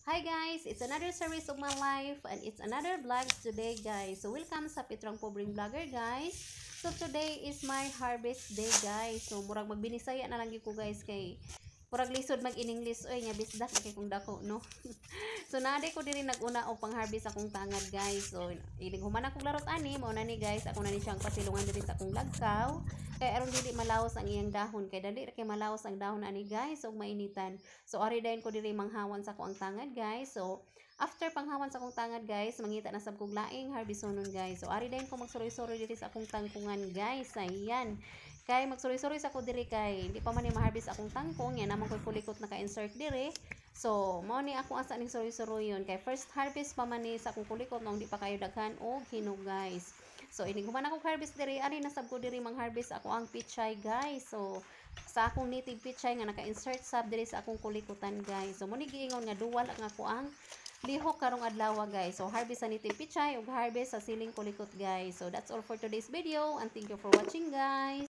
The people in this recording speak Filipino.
Hi guys, it's another series of my life and it's another vlog today guys. So welcome sa Pitrang Pobreng Vlogger guys. So today is my harvest day guys. So murag magbinisaya na lang ko guys kay murag lisod mag-in-English oy nya bisdak kay kung dako no. So naday ko diri naguna og pang-harvest akong tangad guys. So ilig human akong larot ani mao na ni guys ako na ni siyang pasilungan diri sa akong lagkaw. Kay aron dili malawas ang iyang dahon kay dali ra kay malawas ang dahon ani guys ug mainitan. So ari dayon ko diri manghawan sa ko ang tangad guys. So after panghawan sa akong tangad guys, mangita na sab kog laing harbisonon guys. So ari dayon ko magsuroy-suroy diri sa akong tangkungan guys. Ayan. Kay magsuroy-suroy sa ko diri kay hindi pa man ni ma-harvest akong tangkong, yan naman koy kulikot naka-insert diri. So mao ni ako asa ning suroy-suroy yon kay first harvest pa man ni sa akong kulikot nung di pa kayo daghan og hinog guys. So inig human akong harvest diri, ari nasab ko diri mang-harvest ako ang pichay guys. So sa akong native pichay nga naka-insert sab diri sa akong kulikutan guys. So mo ni giingon nga duwal ang ako ang lihok karong adlaw guys. So harvest sa native pichay ug harvest sa siling kulikot guys. So that's all for today's video and thank you for watching guys.